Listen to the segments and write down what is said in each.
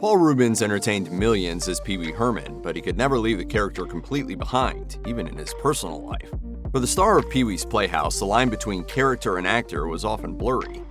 Paul Reubens entertained millions as Pee-wee Herman, but he could never leave the character completely behind, even in his personal life. For the star of Pee-wee's Playhouse, the line between character and actor was often blurry.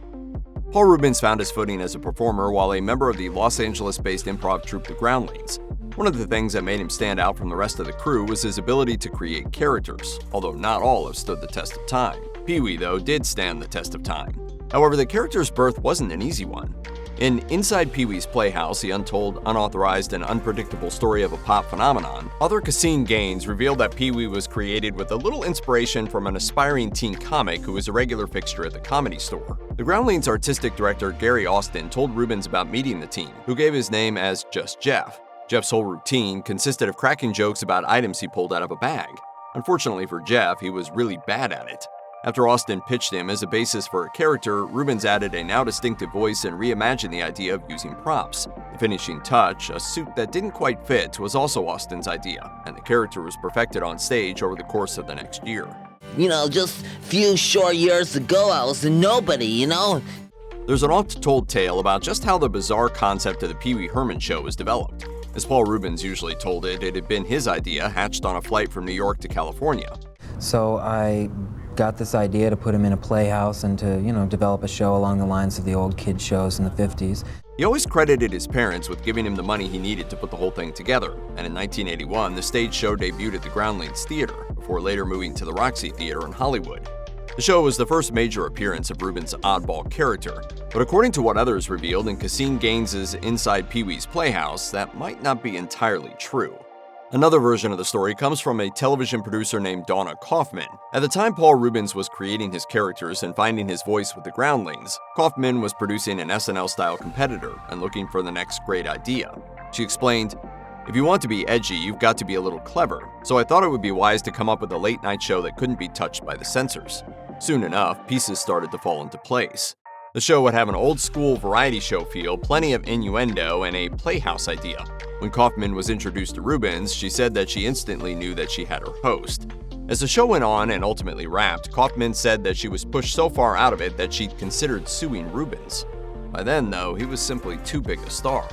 Paul Reubens found his footing as a performer while a member of the Los Angeles-based improv troupe The Groundlings. One of the things that made him stand out from the rest of the crew was his ability to create characters, although not all have stood the test of time. Pee-wee, though, did stand the test of time. However, the character's birth wasn't an easy one. In Inside Pee-wee's Playhouse, the untold, unauthorized, and unpredictable story of a pop phenomenon, author Cassine Gaines revealed that Pee-wee was created with a little inspiration from an aspiring teen comic who was a regular fixture at the Comedy Store. The Groundlings' artistic director Gary Austin told Reubens about meeting the teen, who gave his name as just Jeff. Jeff's whole routine consisted of cracking jokes about items he pulled out of a bag. Unfortunately for Jeff, he was really bad at it. After Austin pitched him as a basis for a character, Reubens added a now distinctive voice and reimagined the idea of using props. The finishing touch, a suit that didn't quite fit, was also Austin's idea, and the character was perfected on stage over the course of the next year. Just a few short years ago, I was a nobody, There's an oft-told tale about just how the bizarre concept of the Pee-wee Herman show was developed. As Paul Reubens usually told it, it had been his idea, hatched on a flight from New York to California. So I got this idea to put him in a playhouse and to, develop a show along the lines of the old kid shows in the 50s. He always credited his parents with giving him the money he needed to put the whole thing together, and in 1981, the stage show debuted at the Groundlings Theater, before later moving to the Roxy Theater in Hollywood. The show was the first major appearance of Reubens' oddball character, but according to what others revealed in Cassine Gaines' Inside Pee-wee's Playhouse, that might not be entirely true. Another version of the story comes from a television producer named Donna Kaufman. At the time Paul Reubens was creating his characters and finding his voice with the Groundlings, Kaufman was producing an SNL-style competitor and looking for the next great idea. She explained, "If you want to be edgy, you've got to be a little clever, so I thought it would be wise to come up with a late-night show that couldn't be touched by the censors." Soon enough, pieces started to fall into place. The show would have an old-school variety show feel, plenty of innuendo, and a playhouse idea. When Kaufman was introduced to Reubens, she said that she instantly knew that she had her host. As the show went on and ultimately wrapped, Kaufman said that she was pushed so far out of it that she'd considered suing Reubens. By then, though, he was simply too big a star.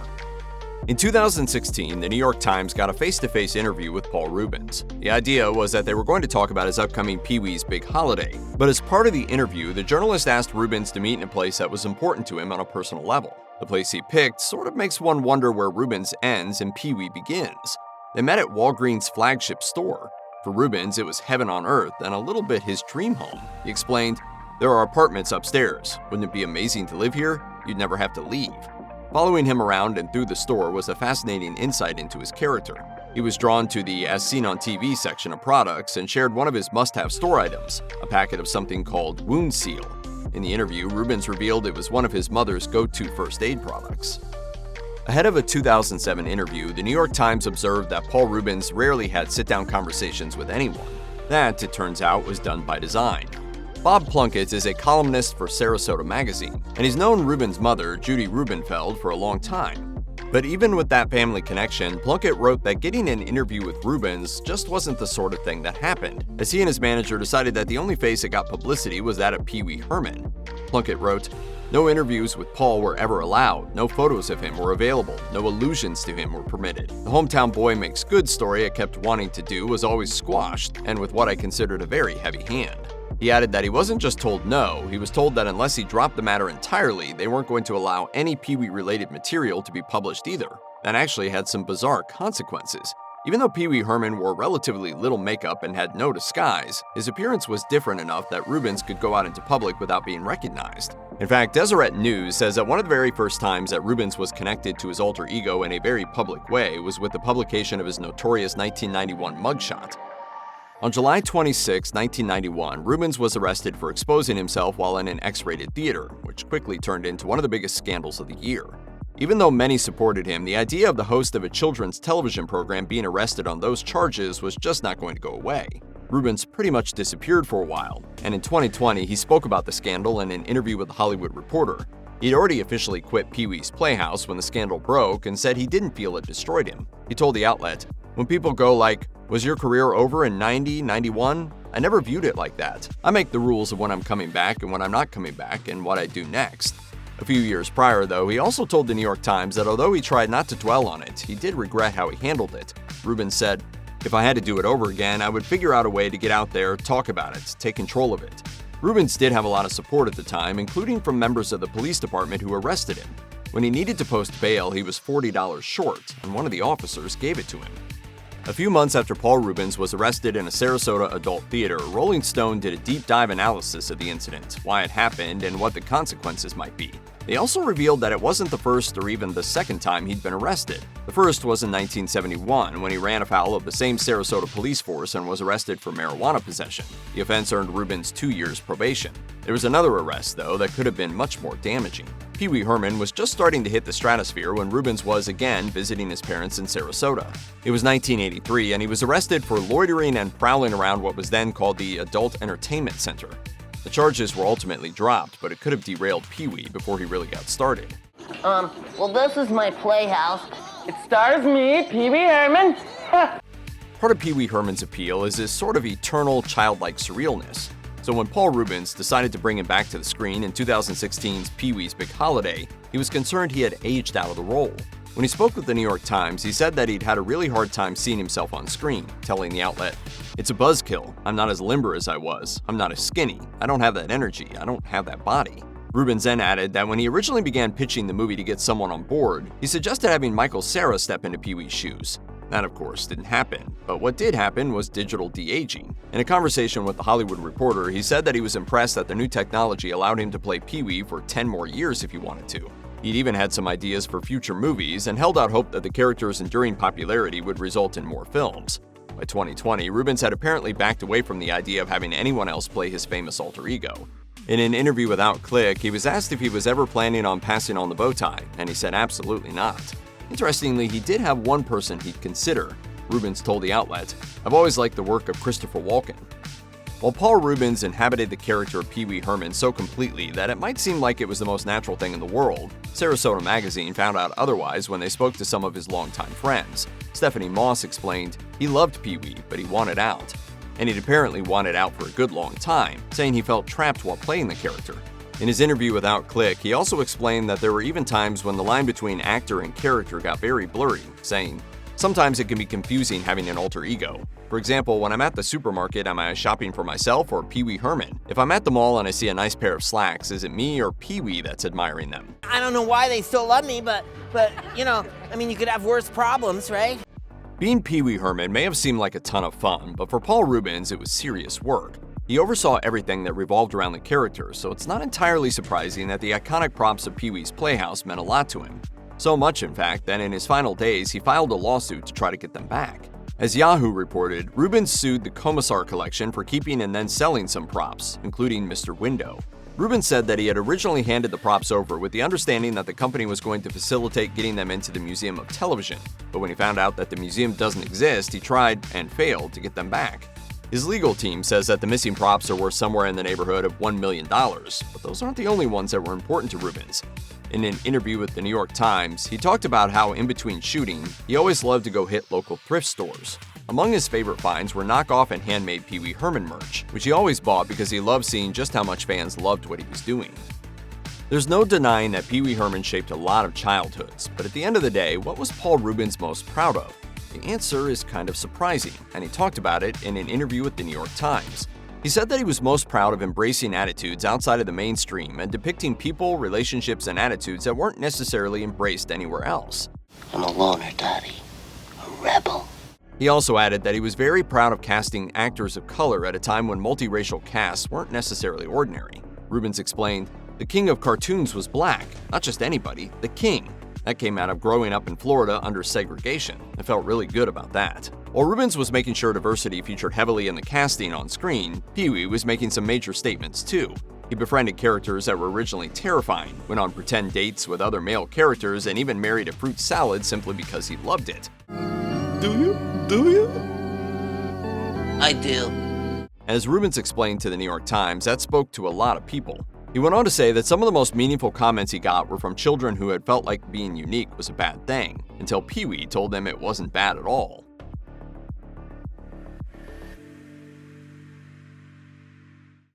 In 2016, the New York Times got a face-to-face interview with Paul Reubens. The idea was that they were going to talk about his upcoming Pee-wee's Big Holiday, but as part of the interview, the journalist asked Reubens to meet in a place that was important to him on a personal level. The place he picked sort of makes one wonder where Reubens ends and Pee-wee begins. They met at Walgreens' flagship store. For Reubens, it was heaven on earth and a little bit his dream home. He explained, "There are apartments upstairs. Wouldn't it be amazing to live here? You'd never have to leave." Following him around and through the store was a fascinating insight into his character. He was drawn to the As Seen on TV section of products and shared one of his must-have store items, a packet of something called Wound Seal. In the interview, Reubens revealed it was one of his mother's go-to first aid products. Ahead of a 2007 interview, the New York Times observed that Paul Reubens rarely had sit-down conversations with anyone. That, it turns out, was done by design. Bob Plunkett is a columnist for Sarasota magazine, and he's known Reubens' mother, Judy Rubenfeld, for a long time. But even with that family connection, Plunkett wrote that getting an interview with Reubens just wasn't the sort of thing that happened, as he and his manager decided that the only face that got publicity was that of Pee-wee Herman. Plunkett wrote, "No interviews with Paul were ever allowed, no photos of him were available, no allusions to him were permitted. The hometown boy makes good story I kept wanting to do was always squashed, and with what I considered a very heavy hand." He added that he wasn't just told no, he was told that unless he dropped the matter entirely, they weren't going to allow any Pee-wee-related material to be published either. That actually had some bizarre consequences. Even though Pee-wee Herman wore relatively little makeup and had no disguise, his appearance was different enough that Reubens could go out into public without being recognized. In fact, Deseret News says that one of the very first times that Reubens was connected to his alter ego in a very public way was with the publication of his notorious 1991 mugshot. On July 26, 1991, Reubens was arrested for exposing himself while in an X-rated theater, which quickly turned into one of the biggest scandals of the year. Even though many supported him, the idea of the host of a children's television program being arrested on those charges was just not going to go away. Reubens pretty much disappeared for a while, and in 2020, he spoke about the scandal in an interview with The Hollywood Reporter. He'd already officially quit Pee-wee's Playhouse when the scandal broke and said he didn't feel it destroyed him. He told the outlet, "When people go like, 'Was your career over in 90, 91? I never viewed it like that. I make the rules of when I'm coming back and when I'm not coming back and what I do next.'" A few years prior, though, he also told the New York Times that although he tried not to dwell on it, he did regret how he handled it. Reubens said, "If I had to do it over again, I would figure out a way to get out there, talk about it, take control of it." Reubens did have a lot of support at the time, including from members of the police department who arrested him. When he needed to post bail, he was $40 short, and one of the officers gave it to him. A few months after Paul Reubens was arrested in a Sarasota adult theater, Rolling Stone did a deep dive analysis of the incident, why it happened, and what the consequences might be. They also revealed that it wasn't the first or even the second time he'd been arrested. The first was in 1971, when he ran afoul of the same Sarasota police force and was arrested for marijuana possession. The offense earned Reubens 2 years probation. There was another arrest, though, that could have been much more damaging. Pee-wee Herman was just starting to hit the stratosphere when Reubens was again visiting his parents in Sarasota. It was 1983, and he was arrested for loitering and prowling around what was then called the Adult Entertainment Center. The charges were ultimately dropped, but it could have derailed Pee-wee before he really got started. Well, this is my Playhouse. It stars me, Pee-wee Herman. Part of Pee-wee Herman's appeal is his sort of eternal, childlike surrealness. So when Paul Reubens decided to bring him back to the screen in 2016's Pee-wee's Big Holiday, he was concerned he had aged out of the role. When he spoke with the New York Times, he said that he'd had a really hard time seeing himself on screen, telling the outlet, "It's a buzzkill. I'm not as limber as I was. I'm not as skinny. I don't have that energy. I don't have that body." Reubens then added that when he originally began pitching the movie to get someone on board, he suggested having Michael Cera step into Pee-wee's shoes. That, of course, didn't happen, but what did happen was digital de-aging. In a conversation with The Hollywood Reporter, he said that he was impressed that the new technology allowed him to play Pee-wee for 10 more years if he wanted to. He'd even had some ideas for future movies and held out hope that the character's enduring popularity would result in more films. By 2020, Reubens had apparently backed away from the idea of having anyone else play his famous alter ego. In an interview with Outclick, he was asked if he was ever planning on passing on the bow tie, and he said absolutely not. Interestingly, he did have one person he'd consider. Reubens told the outlet, "I've always liked the work of Christopher Walken." While Paul Reubens inhabited the character of Pee-wee Herman so completely that it might seem like it was the most natural thing in the world, Sarasota magazine found out otherwise when they spoke to some of his longtime friends. Stephanie Moss explained, he loved Pee-wee, but he wanted out. And he'd apparently wanted out for a good long time, saying he felt trapped while playing the character. In his interview with Outclick, he also explained that there were even times when the line between actor and character got very blurry, saying, "Sometimes it can be confusing having an alter ego. For example, when I'm at the supermarket, am I shopping for myself or Pee-wee Herman? If I'm at the mall and I see a nice pair of slacks, is it me or Pee-wee that's admiring them?" I don't know why they still love me, but you could have worse problems, right? Being Pee-wee Herman may have seemed like a ton of fun, but for Paul Reubens, it was serious work. He oversaw everything that revolved around the character, so it's not entirely surprising that the iconic props of Pee-wee's Playhouse meant a lot to him. So much, in fact, that in his final days, he filed a lawsuit to try to get them back. As Yahoo reported, Reubens sued the Commissar Collection for keeping and then selling some props, including Mr. Window. Reubens said that he had originally handed the props over with the understanding that the company was going to facilitate getting them into the Museum of Television, but when he found out that the museum doesn't exist, he tried, and failed, to get them back. His legal team says that the missing props are worth somewhere in the neighborhood of $1 million, but those aren't the only ones that were important to Reubens. In an interview with the New York Times, he talked about how in between shooting, he always loved to go hit local thrift stores. Among his favorite finds were knockoff and handmade Pee-wee Herman merch, which he always bought because he loved seeing just how much fans loved what he was doing. There's no denying that Pee-wee Herman shaped a lot of childhoods, but at the end of the day, what was Paul Reubens most proud of? The answer is kind of surprising, and he talked about it in an interview with the New York Times. He said that he was most proud of embracing attitudes outside of the mainstream and depicting people, relationships, and attitudes that weren't necessarily embraced anywhere else. I'm a loner, Daddy. A rebel. He also added that he was very proud of casting actors of color at a time when multiracial casts weren't necessarily ordinary. Reubens explained, "The king of cartoons was black, not just anybody, the king. That came out of growing up in Florida under segregation. I felt really good about that." While Reubens was making sure diversity featured heavily in the casting on screen, Pee-wee was making some major statements too. He befriended characters that were originally terrifying, went on pretend dates with other male characters, and even married a fruit salad simply because he loved it. Do you? Do you? I do. As Reubens explained to the New York Times, that spoke to a lot of people. He went on to say that some of the most meaningful comments he got were from children who had felt like being unique was a bad thing, until Pee-wee told them it wasn't bad at all.